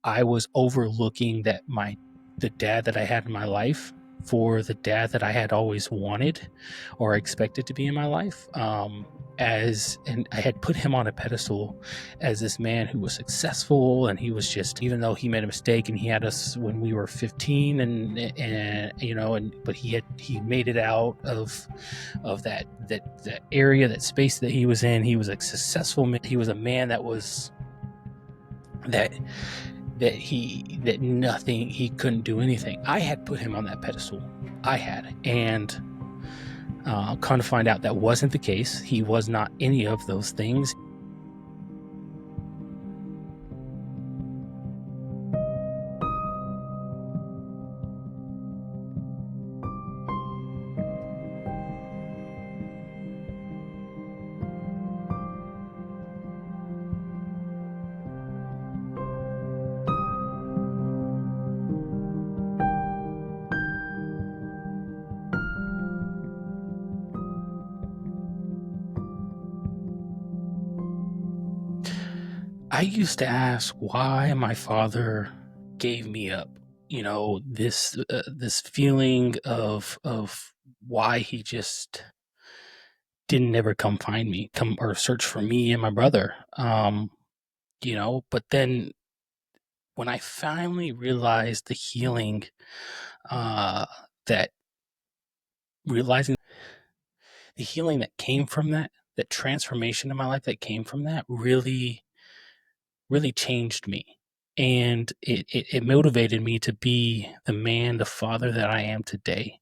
I was overlooking the dad that I had in my life for the dad that I had always wanted or expected to be in my life. And I had put him on a pedestal as this man who was successful, and he was just, even though he made a mistake and he had us when we were 15, but he made it out of that area, that space that he was in. He was a successful man. He was a man that was that nothing, he couldn't do anything. I had put him on that pedestal. I had. And come to find out that wasn't the case. He was not any of those things. I used to ask why my father gave me up. This feeling of why he just didn't ever come find me, come or search for me and my brother. But then when I finally realized the healing, that realizing the healing that came from that transformation in my life that came from that really, really changed me. And it motivated me to be the man, the father that I am today.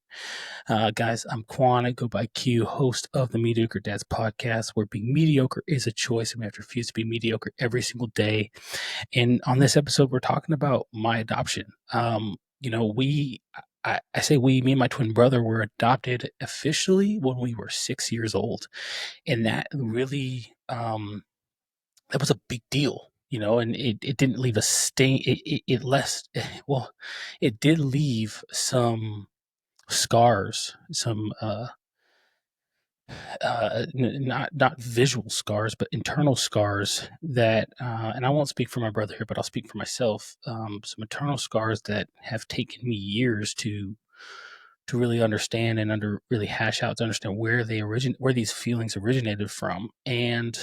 Guys, I'm Quan. I go by Q, host of the Mediocre Dads podcast, where being mediocre is a choice, and we have to refuse to be mediocre every single day. And on this episode, we're talking about my adoption. I say we, me and my twin brother, were adopted officially when we were 6 years old. And that really, that was a big deal, and it didn't leave a stain. It did leave some scars, some, not visual scars, but internal scars that, and I won't speak for my brother here, but I'll speak for myself. Some internal scars that have taken me years to really understand and really hash out, to understand where these feelings originated from. And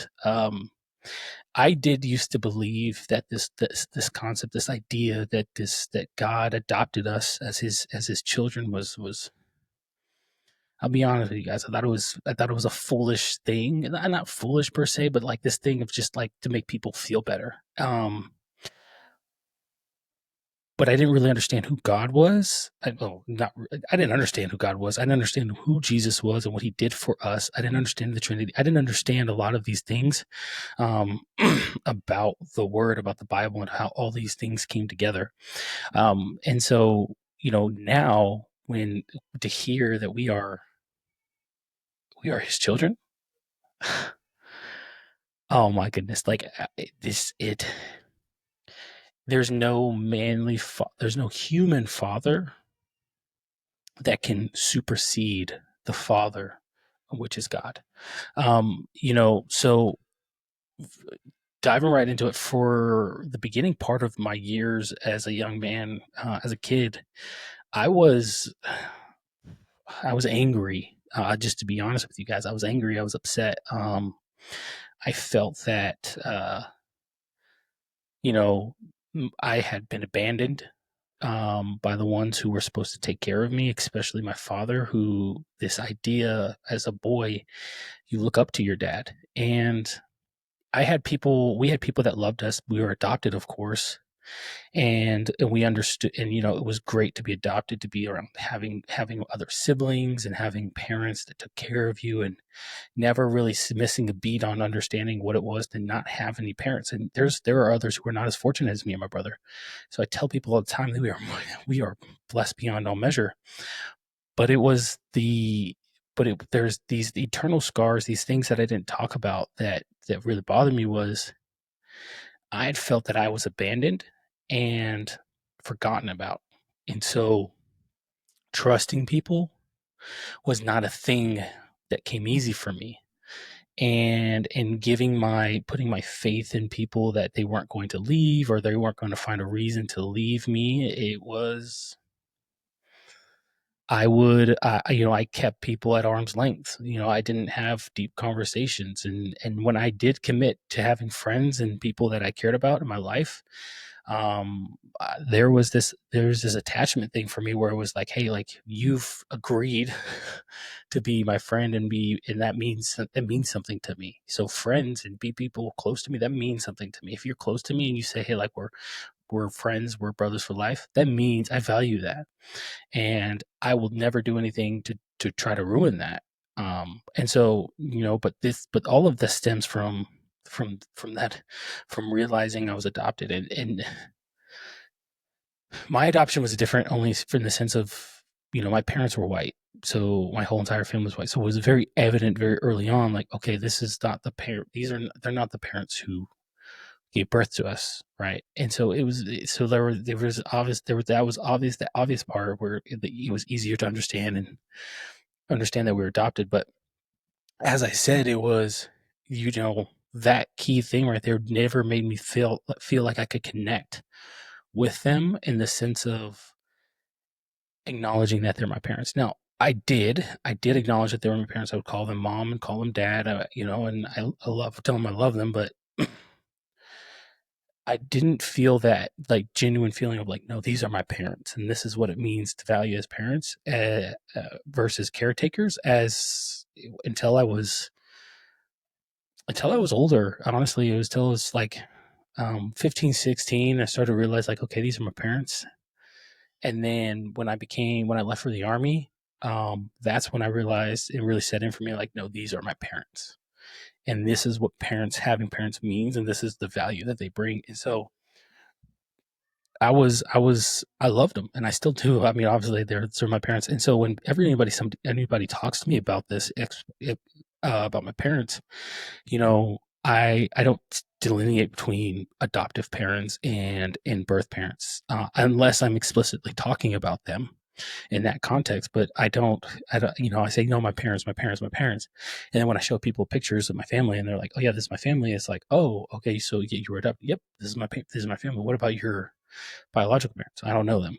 I did used to believe that this concept, this idea that God adopted us as his children was. I'll be honest with you guys. I thought it was a foolish thing. Not foolish per se, but like this thing of just like to make people feel better. But I didn't really understand who God was. I didn't understand who God was. I didn't understand who Jesus was and what he did for us. I didn't understand the Trinity. I didn't understand a lot of these things, about the Word, about the Bible, and how all these things came together. And so, now when to hear that we are his children, oh my goodness, like there's no there's no human father that can supersede the Father, which is God. So diving right into it, for the beginning part of my years as a young man, as a kid, I was angry. Just to be honest with you guys, I was angry. I was upset. I felt that, I had been abandoned, by the ones who were supposed to take care of me, especially my father, who, this idea as a boy, you look up to your dad. And we had people that loved us. We were adopted, of course. And we understood, and it was great to be adopted, to be around having other siblings and having parents that took care of you, and never really missing a beat on understanding what it was to not have any parents. And there are others who are not as fortunate as me and my brother. So I tell people all the time that we are blessed beyond all measure. But there's these eternal scars, these things that I didn't talk about that really bothered me. Was I had felt that I was abandoned and forgotten about. And so trusting people was not a thing that came easy for me. and in putting my faith in people that they weren't going to leave or they weren't going to find a reason to leave me. It was I kept people at arm's length. I didn't have deep conversations, and when I did commit to having friends and people that I cared about in my life, there was this attachment thing for me where it was like, hey, like, you've agreed to be my friend and that means something to me. So friends and be people close to me, that means something to me. If you're close to me and you say, hey, like, we're friends, we're brothers for life, that means I value that, and I will never do anything to try to ruin that. And so, but all of this stems from that, from realizing I was adopted, and my adoption was different only from the sense of, my parents were white, so my whole entire family was white, so it was very evident very early on, like, okay, this is not the parent. They're not the parents who gave birth to us, right? And so there was obvious there was that was obvious the obvious part where it was easier to understand and understand that we were adopted. But as I said, it was, that key thing right there never made me feel like I could connect with them in the sense of acknowledging that they're my parents. Now, I did acknowledge that they were my parents. I would call them mom and call them dad, and I love tell them I love them, but I didn't feel that, like, genuine feeling of, like, no, these are my parents, and this is what it means to value as parents, versus caretakers, as until I was older. Honestly, it was till I was like 15, 16. I started to realize, like, okay, these are my parents. And then when I left for the army, that's when I realized it really set in for me, like, no, these are my parents, and this is what having parents means, and this is the value that they bring. And so I loved them, and I still do. I mean, obviously, they're my parents, and so whenever anybody talks to me about about my parents, I don't delineate between adoptive parents and birth parents, unless I'm explicitly talking about them in that context. But I don't. I say, no, my parents, my parents, my parents, and then when I show people pictures of my family, and they're like, oh yeah, this is my family. It's like, oh, okay, so you were adopted. Yep, this is my family. What about your biological parents? I don't know them.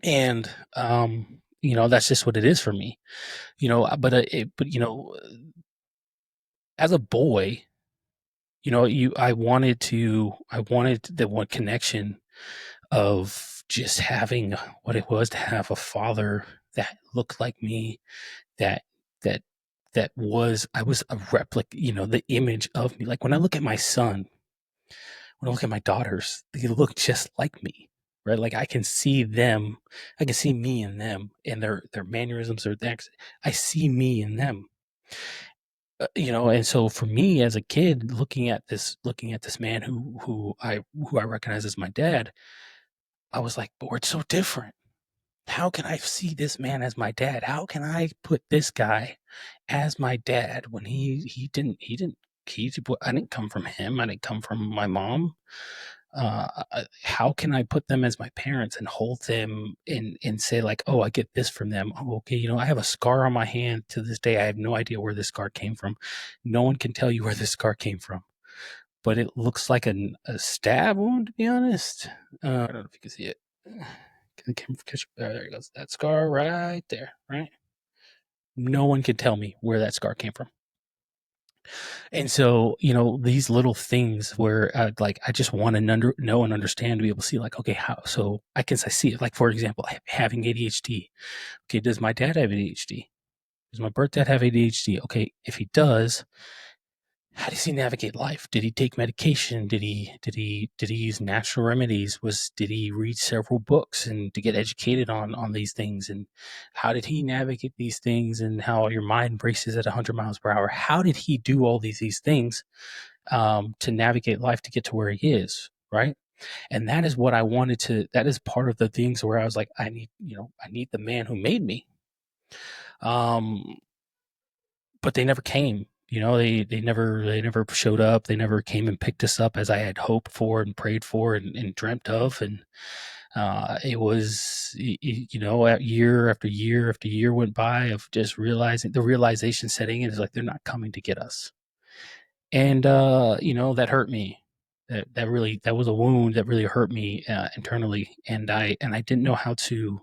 And that's just what it is for me. But as a boy, I wanted the one connection of just having what it was to have a father that looked like me, that that I was a replica, the image of me. Like, when I look at my son, when I look at my daughters, they look just like me, right? Like, I can see them, I can see me in them, and their mannerisms, or their, I see me in them. And so for me as a kid, looking at this man who I recognize as my dad, I was like, but we're so different. How can I see this man as my dad? How can I put this guy as my dad when I didn't come from him. I didn't come from my mom. How can I put them as my parents and hold them and say, like, oh, I get this from them. Oh, okay, I have a scar on my hand to this day. I have no idea where this scar came from. No one can tell you where this scar came from, but it looks like a stab wound, to be honest. I don't know if you can see it. There it goes. That scar right there, right? No one can tell me where that scar came from. And so, these little things where, like, I just want to know and understand, to be able to see, like, okay, how, so I see it, like, for example, having ADHD. Okay, does my dad have ADHD? Does my birth dad have ADHD? Okay, if he does, how does he navigate life? Did he take medication? Did he use natural remedies? Did he read several books and to get educated on these things? And how did he navigate these things? And how your mind races at 100 miles per hour? How did he do all these things to navigate life to get to where he is? Right. And that is what I wanted to. That is part of the things where I was like, I need the man who made me. But they never came. They never showed up. They never came and picked us up as I had hoped for and prayed for and dreamt of. And It was, year after year after year went by of just realizing the realization setting in is like they're not coming to get us, and that hurt me. That was a wound that really hurt me internally, and I didn't know how to.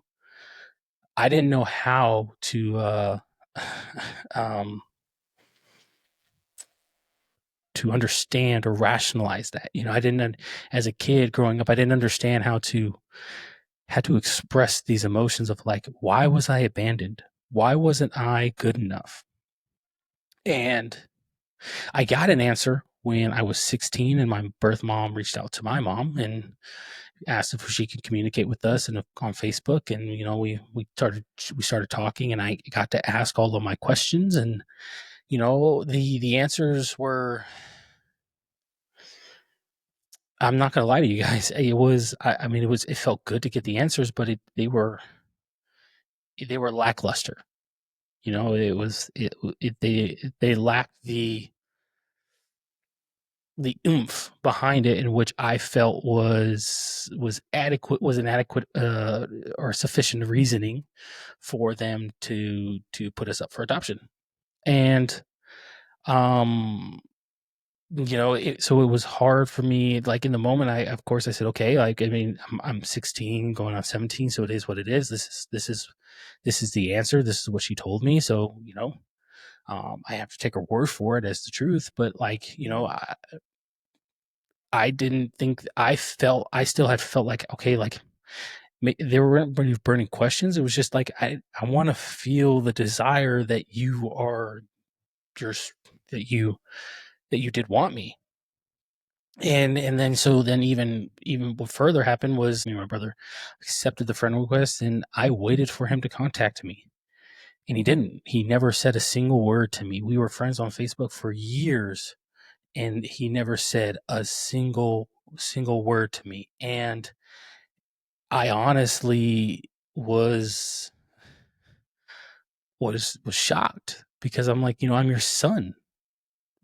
I didn't know how to um, to understand or rationalize that. I didn't, as a kid growing up, I didn't understand how to express these emotions of like, why was I abandoned? Why wasn't I good enough? And I got an answer when I was 16, and my birth mom reached out to my mom and asked if she could communicate with us and on Facebook. And we started talking, and I got to ask all of my questions, and the answers were, I'm not gonna lie to you guys. It was, I mean, it felt good to get the answers, but they were lackluster. It was they lacked the oomph behind it, in which I felt was inadequate or sufficient reasoning for them to put us up for adoption. And um so it was hard for me. Like, in the moment, of course I said, okay, like, I mean, I'm 16 going on 17, so it is what it is. This is the answer. This is what she told me. So I have to take her word for it as the truth. But like, I didn't think, I still had felt like, okay, like, there weren't really burning questions. It was just like, I want to feel the desire that you are just that you did want me. And then, so then, even what further happened was, me and my brother accepted the friend request, and I waited for him to contact me, and he didn't. He never said a single word to me. We were friends on Facebook for years, and he never said a single word to me. And I honestly was shocked, because I'm like, I'm your son.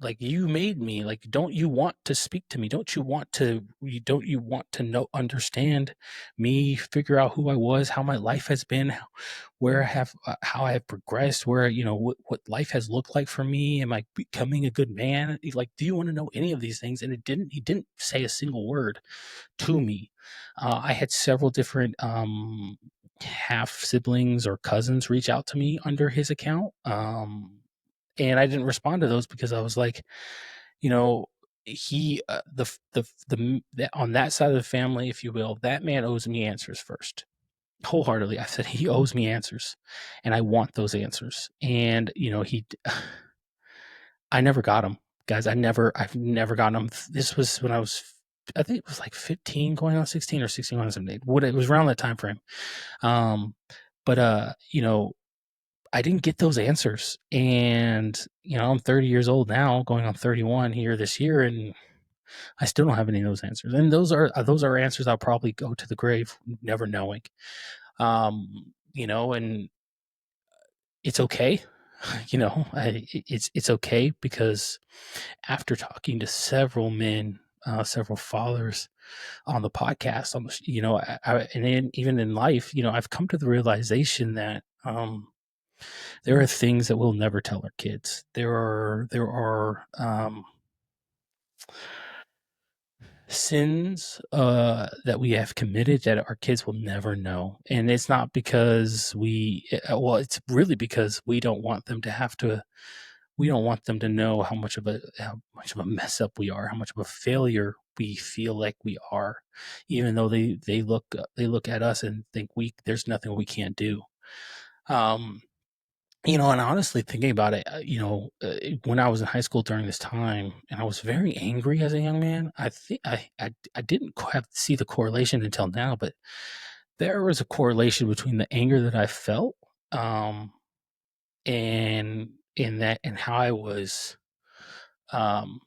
Like, you made me. Like, don't you want to speak to me? Don't you want to know, understand me, figure out who I was, how my life has been, how I have progressed, where, what life has looked like for me? Am I becoming a good man? Like, do you want to know any of these things? And he didn't say a single word to me. I had several different half siblings or cousins reach out to me under his account. And I didn't respond to those, because I was like, you know, he, on that side of the family, if you will, that man owes me answers first. Wholeheartedly, I said, he owes me answers, and I want those answers. And I never got them, guys. I've never gotten them. This was when I think it was like 15 going on 16, or 16 going on 17. It was around that time frame. But I didn't get those answers. And I'm 30 years old now, going on 31 here this year, and I still don't have any of those answers. And those are answers I'll probably go to the grave never knowing. And it's okay. It's okay, because after talking to several men, several fathers on the podcast, and even in life, I've come to the realization that there are things that we'll never tell our kids. There are sins that we have committed that our kids will never know, and it's not because it's really because we don't want them to have to. We don't want them to know how much of a mess up we are, how much of a failure we feel like we are, even though they look at us and think there's nothing we can't do. Um, and honestly, thinking about it, when I was in high school during this time, and I was very angry as a young man. I think I didn't have see the correlation until now, but there was a correlation between the anger that I felt, and in that, and how I was um,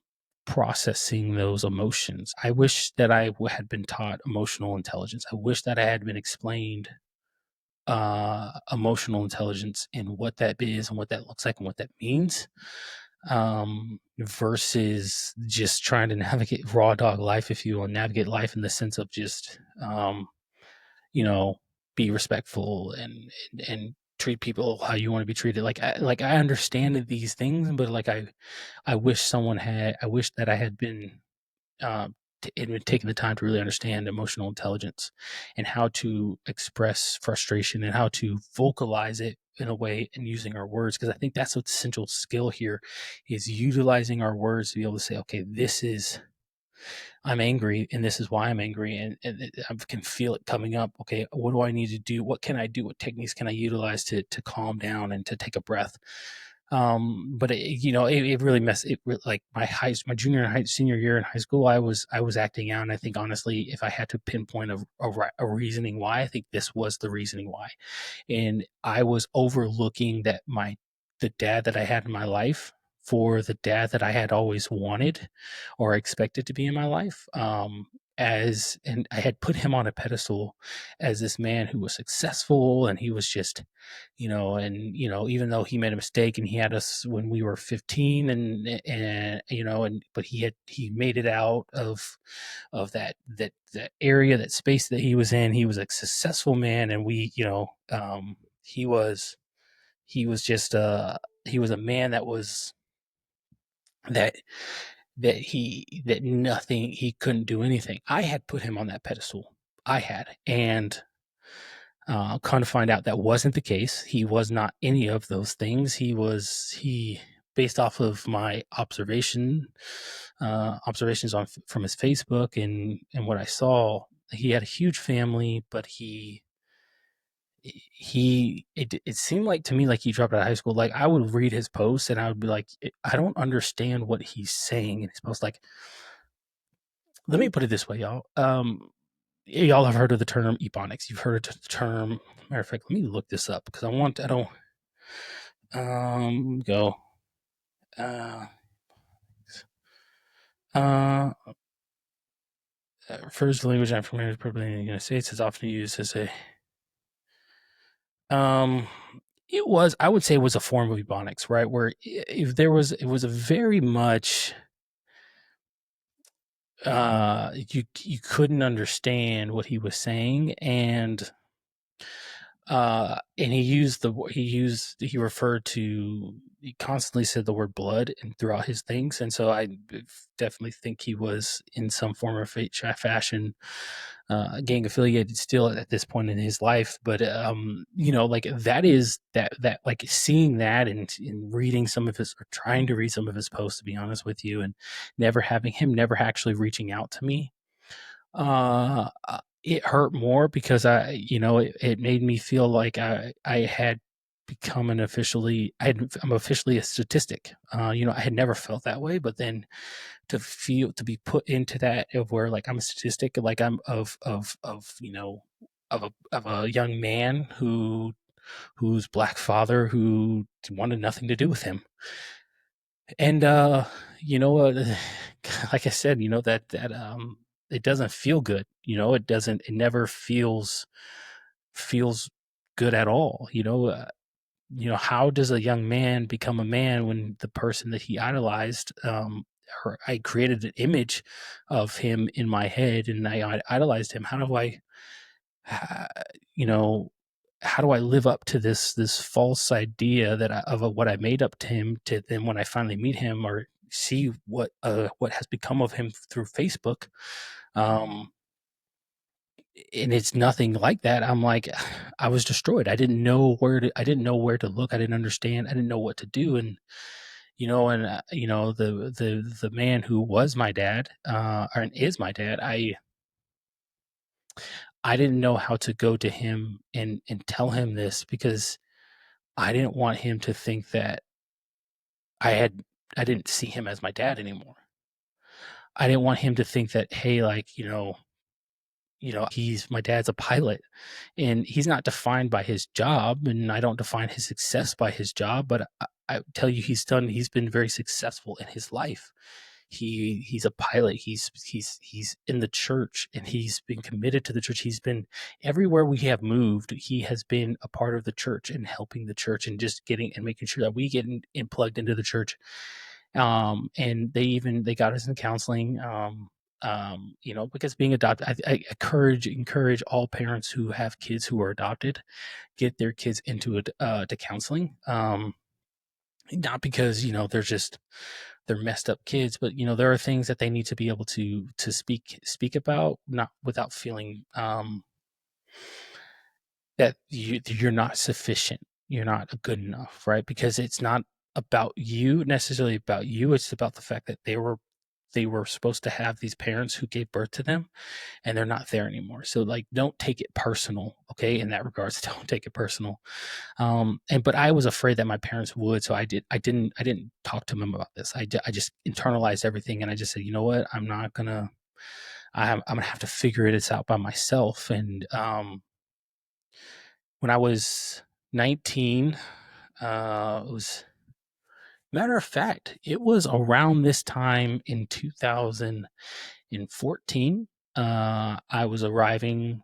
processing those emotions. I wish that I had been taught emotional intelligence. I wish that I had been explained emotional intelligence, and what that is, and what that looks like, and what that means, versus just trying to navigate raw dog life, if you will, navigate life in the sense of just you know, be respectful and treat people how you want to be treated. I understand these things, but like I wish someone had. I wish that I had been it would take the time to really understand emotional intelligence and how to express frustration and how to vocalize it in a way and using our words, because I think that's an essential skill here, is utilizing our words to be able to say, okay, this is, I'm angry and this is why I'm angry, and I can feel it coming up. Okay, what do I need to do? What can I do? What techniques can I utilize to calm down and to take a breath? But it really like my junior and senior year in high school, I was acting out, and I think honestly, if I had to pinpoint a reasoning why, I think this was the reasoning why. And I was overlooking the dad that I had in my life for the dad that I had always wanted or expected to be in my life. And I had put him on a pedestal as this man who was successful, and he was just, even though he made a mistake and he had us when we were 15, but he made it out of that area, that space that he was in. He was a successful man, and he was just he was a man that that nothing, he couldn't do anything. I had put him on that pedestal. I had, and come to find out that wasn't the case. He was not any of those things. He based off of my observations from his Facebook and what I saw. He had a huge family, but it seemed like to me like he dropped out of high school. Like, I would read his posts and I would be like, I don't understand what he's saying in his post. Like, let me put it this way, y'all. Y'all have heard of the term ebonics. You've heard of the term. Matter of fact, let me look this up because I don't go. Uh, uh, refers to language and information appropriated in the United States. Is often used as a um. I would say it was a form of ebonics, right? Where if there was, it was a very much you couldn't understand what he was saying, and he referred to, he constantly said the word blood and throughout his things, and so I definitely think he was in some form or fashion gang affiliated still at this point in his life. But like that like seeing that and reading some of his, or trying to read some of his posts, to be honest with you, and never actually reaching out to me, it hurt more because it made me feel like I had become I'm officially a statistic. I had never felt that way, but then to be put into that, of where like I'm a statistic, like I'm of a young man whose black father who wanted nothing to do with him. And you know what, like I said, that it doesn't feel good. It never feels good at all. How does a young man become a man when the person that he idolized, I created an image of him in my head and I idolized him. Ha- you know, how do I live up to this false idea of what I made up to him, to then when I finally meet him or see what has become of him through Facebook, um, and it's nothing like that. I'm like, I was destroyed. I didn't know where to look. I didn't understand. I didn't know what to do. The man who was my dad, and is my dad, I didn't know how to go to him and tell him this, because I didn't want him to think that I had I didn't see him as my dad anymore. I didn't want him to think that, hey, like, he's my dad's a pilot and he's not defined by his job, and I don't define his success by his job, but I tell you, he's been very successful in his life. He's a pilot. He's in the church, and he's been committed to the church. He's been everywhere we have moved. He has been a part of the church and helping the church and just getting and making sure that we get plugged into the church. And they got us in counseling. Because being adopted, I encourage all parents who have kids who are adopted, get their kids into it to counseling. Not because they're messed up kids, but there are things that they need to be able to speak about, not without feeling that you're not sufficient, you're not good enough, right? Because it's not about you necessarily about you. It's about the fact that they were supposed to have these parents who gave birth to them, and they're not there anymore. So like, don't take it personal, okay? In that regards, don't take it personal. But I was afraid that my parents would, so I didn't talk to them about this. I just internalized everything, and I just said, you know what, I'm gonna have to figure this out by myself. And when I was 19, it was matter of fact, it was around this time in 2014. I was arriving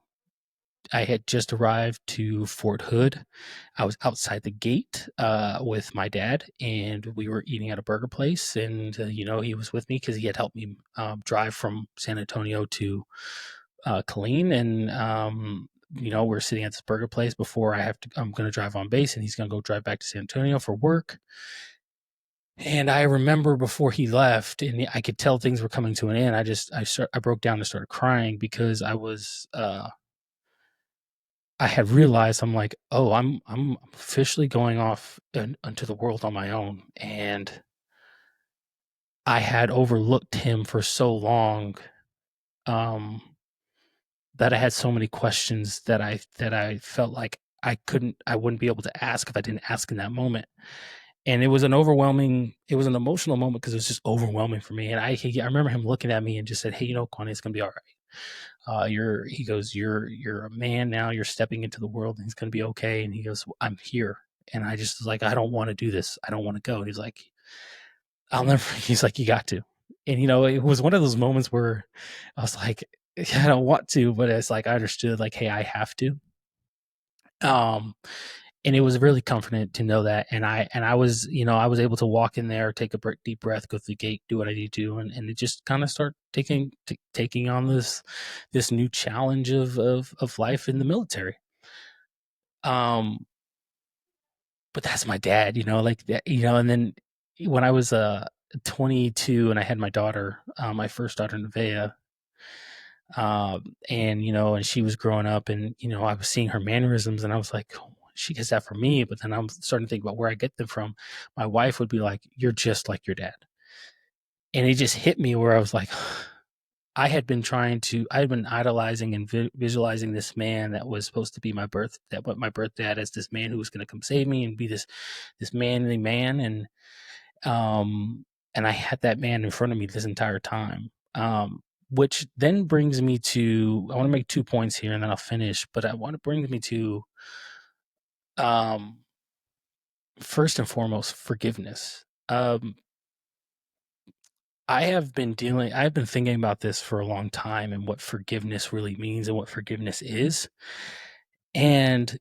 I had just arrived to Fort Hood. I was outside the gate with my dad, and we were eating at a burger place. And he was with me because he had helped me drive from San Antonio to Killeen. And we're sitting at this burger place before I'm going to drive on base, and he's going to go drive back to San Antonio for work. And I remember before he left, and I could tell things were coming to an end. I broke down and started crying because I had realized, I'm like, oh, I'm officially going off into the world on my own, and I had overlooked him for so long, um, that I had so many questions that I felt like I wouldn't be able to ask if I didn't ask in that moment. And it was it was an emotional moment because it was just overwhelming for me. And I remember him looking at me and just said, "Hey, Kwani, it's gonna be all right. He goes, you're a man now. You're stepping into the world, and it's gonna be okay." And he goes, "I'm here." And I just was like, "I don't want to do this. I don't want to go." And he's like, "I'll never." He's like, "You got to." And it was one of those moments where I was like, "I don't want to," but it's like I understood, like, "Hey, I have to." Um, and it was really comforting to know that. And I was, I was able to walk in there, take a deep breath, go through the gate, do what I need to do, and it just kind of start taking on this new challenge of life in the military. Um, but that's my dad, like that, and then when I was 22 and I had my daughter, my first daughter, Nevaeh, and she was growing up, and I was seeing her mannerisms, and I was like, "Oh, she gets that from me." But then I'm starting to think about where I get them from. My wife would be like, "You're just like your dad," and it just hit me where I was like, I had been idolizing and visualizing this man that was supposed to be my birth dad, as this man who was going to come save me and be this manly man. And I had that man in front of me this entire time. Which then brings me to, I want to make 2 points here and then I'll finish, but I want to bring me to, um, first and foremost, forgiveness. I've been thinking about this for a long time and what forgiveness really means and what forgiveness is. And,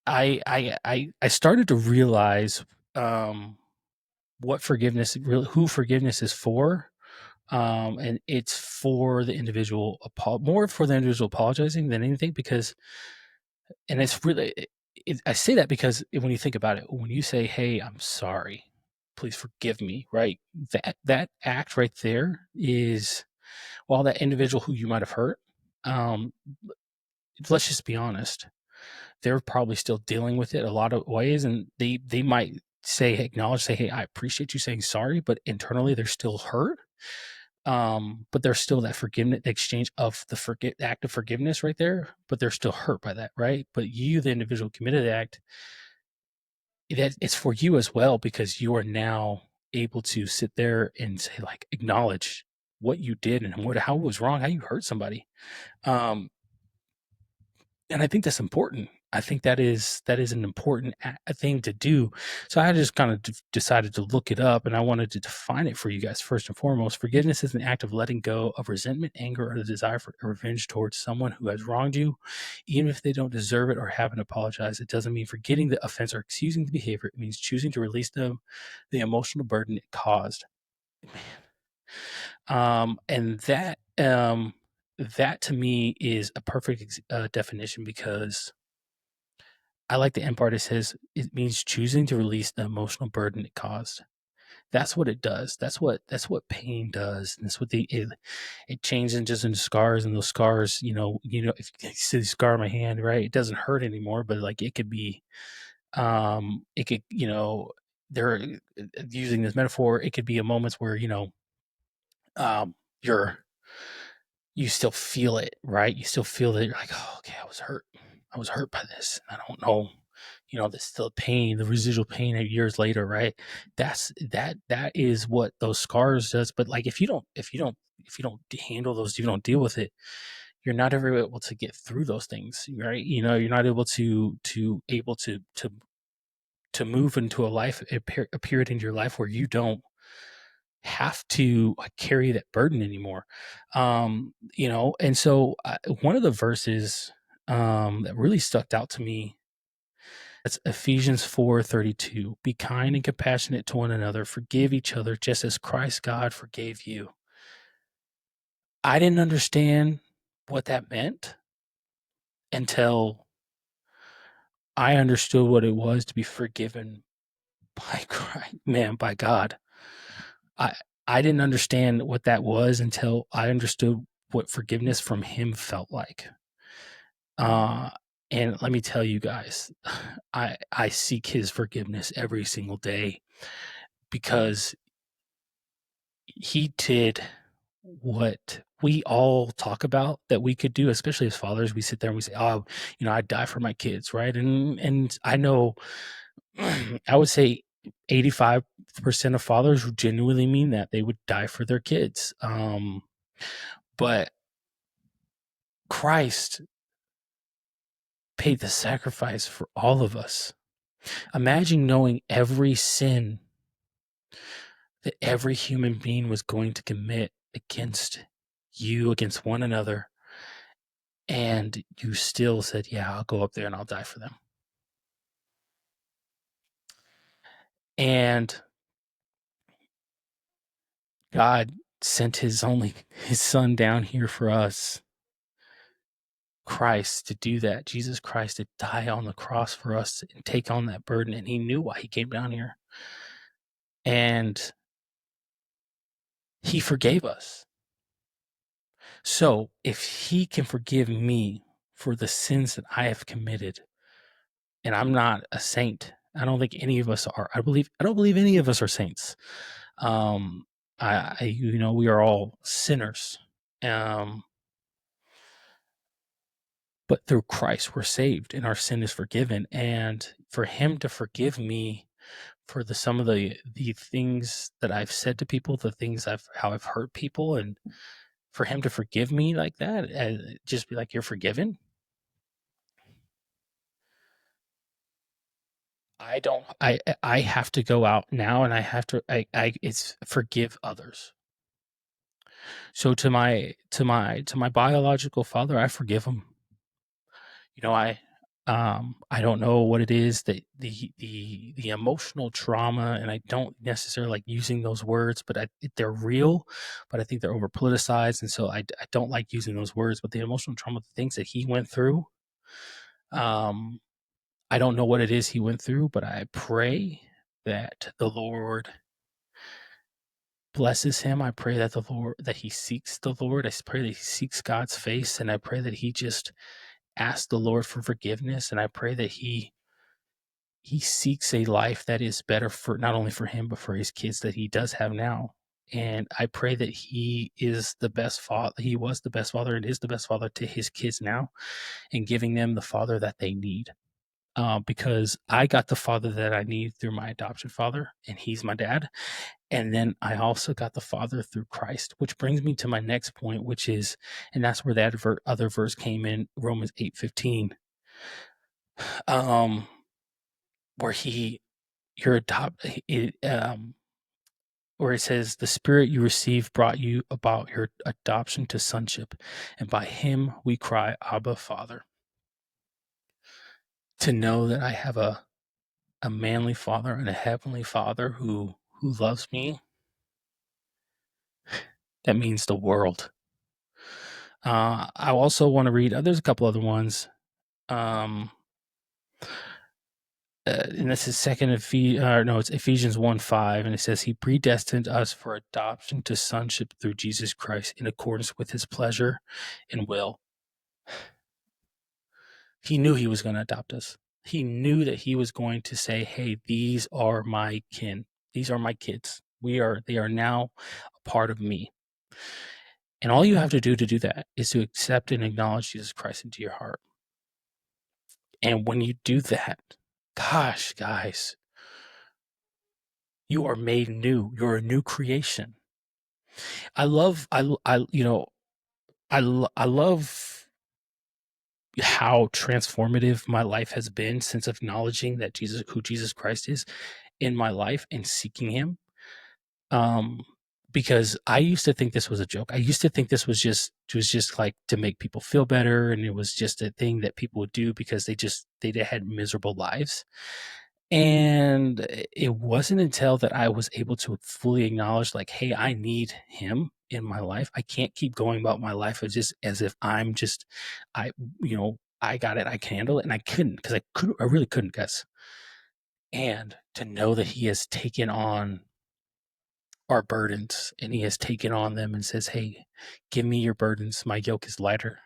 I started to realize, um, who forgiveness is for. And it's for the individual, more for the individual apologizing than anything, because, and it's really, I say that because when you think about it, when you say, "Hey, I'm sorry, please forgive me," right? That act right there is, while that individual who you might have hurt, um, let's just be honest, they're probably still dealing with it a lot of ways, and they might say, "Hey, I appreciate you saying sorry," but internally they're still hurt. But there's still that forgiveness exchange of the act of forgiveness right there, but they're still hurt by that, right? But you, the individual committed the act, that it's for you as well, because you are now able to sit there and say, like, acknowledge what you did and how it was wrong, how you hurt somebody. Um, and I think that's important. I think that is an important thing to do. So I just kind of decided to look it up, and I wanted to define it for you guys first and foremost. Forgiveness is an act of letting go of resentment, anger, or the desire for revenge towards someone who has wronged you, even if they don't deserve it or haven't apologized. It doesn't mean forgetting the offense or excusing the behavior. It means choosing to release them, the emotional burden it caused. And that to me is a perfect definition, because I like the end part. It says it means choosing to release the emotional burden it caused. That's what it does. That's what pain does. And that's what it changes just into scars, and those scars, if you see the scar on my hand, right? It doesn't hurt anymore, but like it could be, it could, they're using this metaphor. It could be a moments where, um, you're you still feel it, right? You still feel that you're like, oh, okay, I was hurt. I was hurt by this. I don't know, there's still pain, the residual pain years later, right? That is what those scars does. But like, if you don't handle those, if you don't deal with it, you're not ever able to get through those things, right? You're not able to move into a period in your life where you don't have to carry that burden anymore. And so one of the verses that really stuck out to me, that's Ephesians 4:32. Be kind and compassionate to one another, forgive each other just as Christ God forgave you. I didn't understand what that meant until I understood what it was to be forgiven by Christ, man, by God. I I didn't understand what that was until I understood what forgiveness from him felt like. Uh, and let me tell you guys, I seek his forgiveness every single day, because he did what we all talk about that we could do, especially as fathers. We sit there and we say, "Oh, I'd die for my kids," right? And I know, I would say 85% of fathers who genuinely mean that they would die for their kids. But Christ paid the sacrifice for all of us. Imagine knowing every sin that every human being was going to commit against you, against one another, and you still said, "Yeah, I'll go up there and I'll die for them." And God sent his son down here for us, Christ, to do that. Jesus Christ, to die on the cross for us and take on that burden. And he knew why he came down here. And he forgave us. So if he can forgive me for the sins that I have committed, and I'm not a saint, I don't think any of us are. I don't believe any of us are saints. Um, we are all sinners. Um, but through Christ we're saved and our sin is forgiven. And for him to forgive me for some of the things that I've said to people, the things how I've hurt people, and for him to forgive me like that, and just be like, "You're forgiven." I don't. I have to go out now, and I have to. It's forgive others. So to my biological father, I forgive him. I don't know what it is, that the emotional trauma, and I don't necessarily like using those words, but they're real, but I think they're over politicized, and so I don't like using those words. But the emotional trauma, the things that he went through, um, I don't know what it is he went through, but I pray that the Lord blesses him. I pray that he seeks the Lord. I pray that he seeks God's face, and I pray that he just asks the Lord for forgiveness, and I pray that he seeks a life that is better, for not only for him but for his kids that he does have now. And I pray that he is the best father. He was the best father and is the best father to his kids now, and giving them the father that they need. Because I got the father that I need through my adoption father, and he's my dad. And then I also got the father through Christ, which brings me to my next point, which is, and that's where that other verse came in, Romans 8:15. um, where you're where it says, "The Spirit you received brought you about your adoption to sonship, and by Him we cry, Abba, Father." To know that I have a manly Father and a heavenly Father who loves me, that means the world. I also want to read. There's a couple other ones. Um, and this is it's Ephesians 1:5, and it says, "He predestined us for adoption to sonship through Jesus Christ in accordance with His pleasure and will." He knew He was going to adopt us. He knew that He was going to say, "Hey, these are my kin. These are my kids. They are now a part of me." And all you have to do that is to accept and acknowledge Jesus Christ into your heart. And when you do that, gosh, guys, you are made new. You're a new creation. I love, I you know, I love how transformative my life has been since acknowledging that who Jesus Christ is in my life and seeking Him. Um, because I used to think this was a joke. I used to think this was just like to make people feel better, and it was just a thing that people would do because they had miserable lives. And it wasn't until that I was able to fully acknowledge, like, hey, I need Him in my life. I can't keep going about my life as if I, I got it, I can handle it. And I couldn't, because I really couldn't, guys. And to know that He has taken on our burdens and He has taken on them and says, hey, give me your burdens. My yoke is lighter.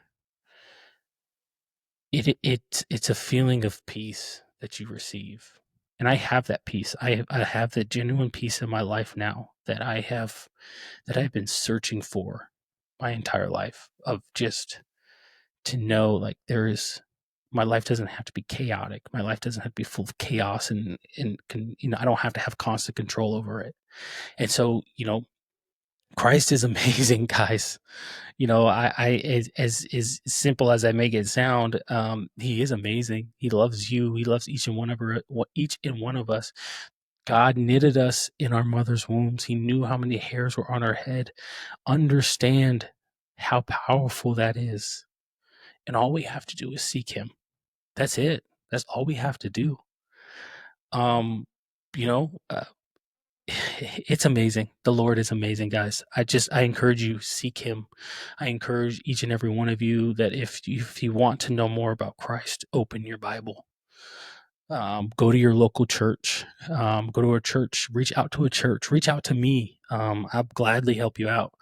It's a feeling of peace that you receive. And I have that peace. I have the genuine peace in my life now that I've been searching for my entire life, of just to know, like, my life doesn't have to be chaotic. My life doesn't have to be full of chaos, and I don't have to have constant control over it. And so, Christ is amazing, guys. As simple as I make it sound, He is amazing. He loves you. He loves each and one of us. God knitted us in our mother's wombs. He knew how many hairs were on our head. Understand how powerful that is. And all we have to do is seek Him. That's it. That's all we have to do. Um, you know, uh, it's amazing. The Lord is amazing, guys. I encourage you, seek Him. I encourage each and every one of you that if you want to know more about Christ, open your Bible. Go to your local church. Go to a church. Reach out to a church. Reach out to me. I'll gladly help you out.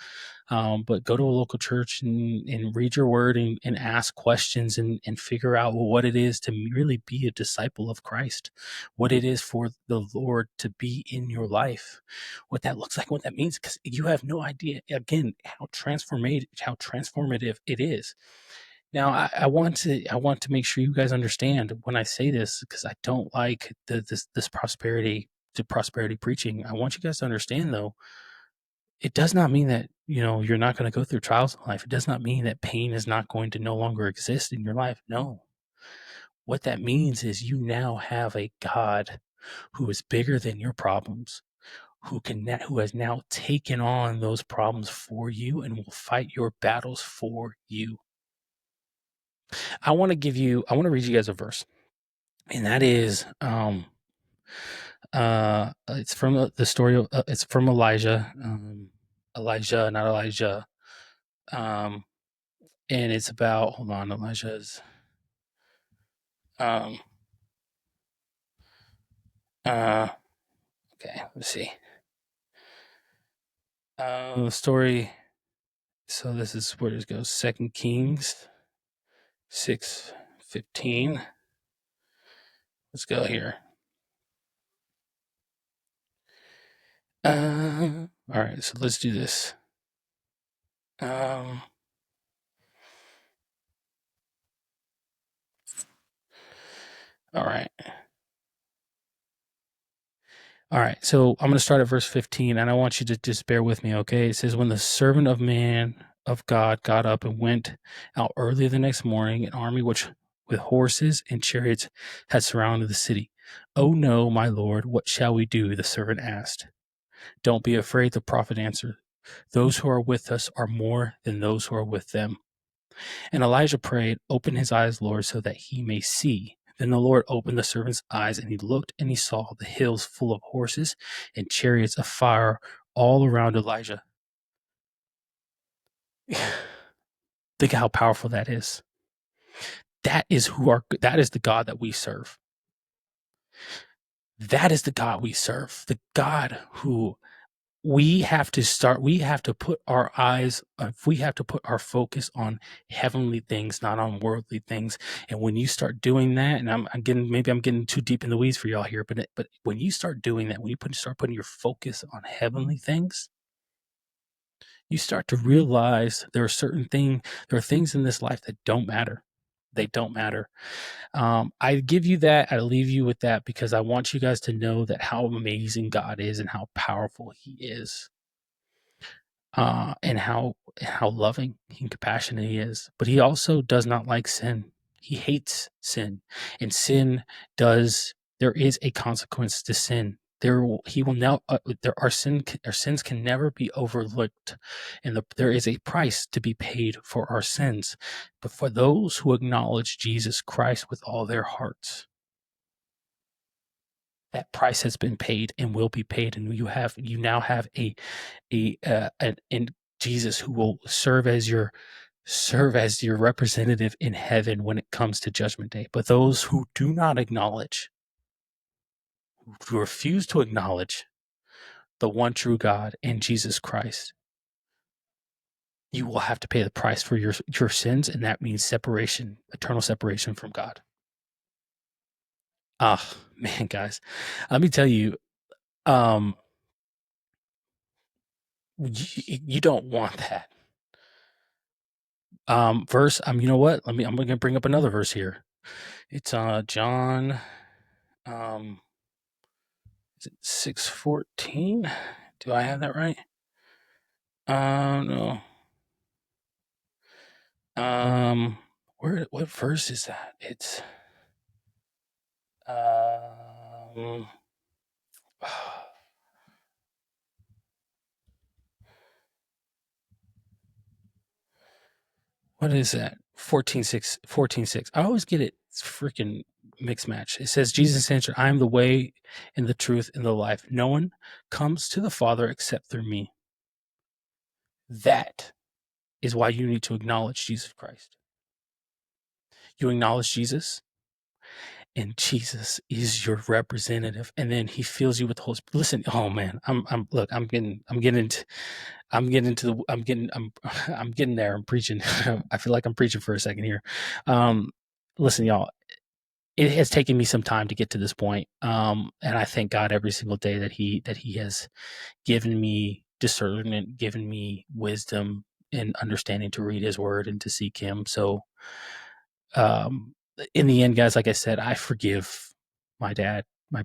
But go to a local church and read your word, and ask questions, and figure out what it is to really be a disciple of Christ, what it is for the Lord to be in your life, what that looks like, what that means, because you have no idea, again, how transformative it is. Now, I want to make sure you guys understand when I say this, because I don't like this prosperity preaching. I want you guys to understand, though, it does not mean that you're not going to go through trials in life. It does not mean that pain is not going to no longer exist in your life. No, what that means is you now have a God who is bigger than your problems, who has now taken on those problems for you and will fight your battles for you. I want to read you guys a verse, and that is it's from the story of it's from Elijah, not Elijah, um and it's about, hold on, Elijah's um uh okay, let's see, the story. So this is where it goes. 2 Kings 6:15. Let's go here. All right, so let's do this. um all right. All right, so I'm going to start at verse 15, and I want you to just bear with me, okay? It says, when the servant of man of God got up and went out early the next morning, an army which with horses and chariots had surrounded the city. Oh no, my lord, what shall we do? The servant asked. Don't be afraid, the prophet answered. Those who are with us are more than those who are with them. And Elijah prayed, open his eyes, Lord, so that he may see. Then the Lord opened the servant's eyes, and he looked, and he saw the hills full of horses and chariots of fire all around Elijah. Think how powerful that is. That is the God that we serve. That is the God we serve. The God who we have to put our eyes, we have to put our focus on heavenly things, not on worldly things. And when you start doing that, and maybe I'm getting too deep in the weeds for y'all here, but when you start doing that, when you start putting your focus on heavenly things, you start to realize there are things in this life that don't matter. They don't matter. I give you that. I leave you with that because I want you guys to know that how amazing God is and how powerful He is, and how loving and compassionate He is. But He also does not like sin. He hates sin, and sin does. There is a consequence to sin. He will now. Our sins can never be overlooked, and there is a price to be paid for our sins. But for those who acknowledge Jesus Christ with all their hearts, that price has been paid and will be paid, and you now have an Jesus who will serve as your representative in heaven when it comes to judgment day. But those who do not acknowledge, who refuse to acknowledge the one true God and Jesus Christ, you will have to pay the price for your sins, and that means separation, eternal separation from God. Ah, man, guys, let me tell you, you don't want that. Verse. You know what? I'm going to bring up another verse here. It's John. Is it 6:14? Do I have that right? No. What verse is that? It's what is that? 14:6. 14:6. I always get it. It's freaking mixed match. It says, Jesus answered, I am the way and the truth and the life. No one comes to the Father except through me. That is why you need to acknowledge Jesus Christ. You acknowledge Jesus, and Jesus is your representative, and then He fills you with the Holy Spirit. Listen, oh man, I'm getting there. I'm preaching. I feel like I'm preaching for a second here. Listen, y'all, it has taken me some time to get to this point, and I thank God every single day that He has given me discernment, given me wisdom and understanding to read His Word and to seek Him. So, in the end, guys, like I said, I forgive my dad, my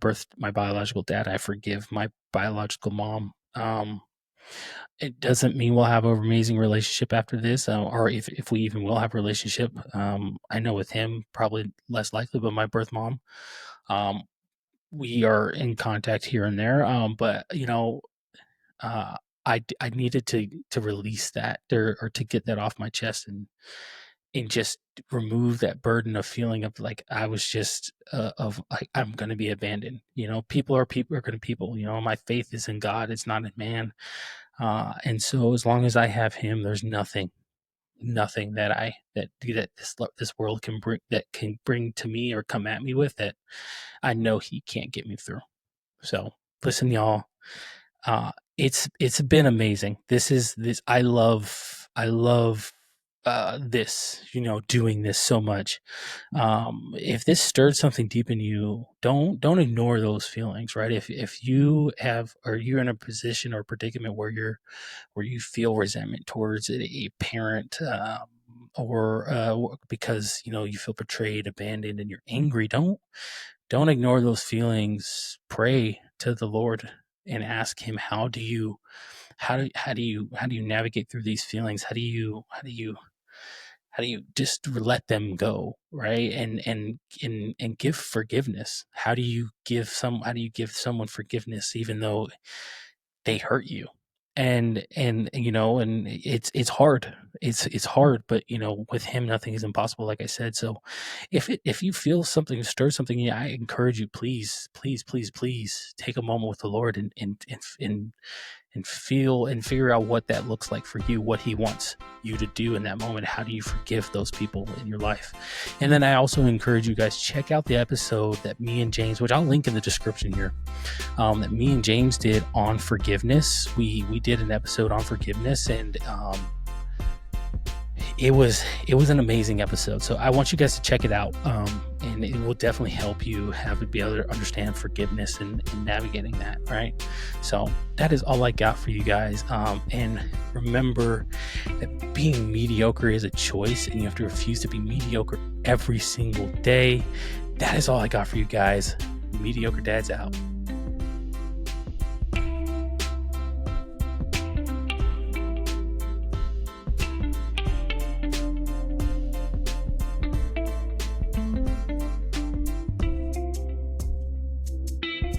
biological dad. I forgive my biological mom. It doesn't mean we'll have an amazing relationship after this, or if we even will have a relationship. I know with him, probably less likely, but my birth mom, we are in contact here and there. But I needed to release that or to get that off my chest and just remove that burden of feeling of like I was just of like I'm going to be abandoned. People are going to people. My faith is in God; it's not in man. And so as long as I have Him, there's nothing that this world can bring to me or come at me with that I know He can't get me through. So listen, y'all. It's been amazing. I love this, doing this so much. If this stirred something deep in you, don't ignore those feelings, right? If you have, or you're in a position or predicament where you feel resentment towards a parent, or because you feel betrayed, abandoned, and you're angry, don't ignore those feelings. Pray to the Lord and ask Him, how do you navigate through these feelings? How do you how do you just let them go, right? And give forgiveness. How do you give someone forgiveness even though they hurt you? And and it's hard. It's hard, but with him nothing is impossible, like I said. So if you feel something, stir something, yeah, I encourage you, please, please, please, please take a moment with the Lord and feel and figure out what that looks like for you, what he wants you to do in that moment. How do you forgive those people in your life? And then I also encourage you guys, check out the episode that me and James, which I'll link in the description here, that me and James did on forgiveness. We did an episode on forgiveness, and it was an amazing episode. So I want you guys to check it out, and it will definitely help you be able to understand forgiveness and navigating that. Right. So that is all I got for you guys. And remember that being mediocre is a choice, and you have to refuse to be mediocre every single day. That is all I got for you guys. Mediocre Dad's out.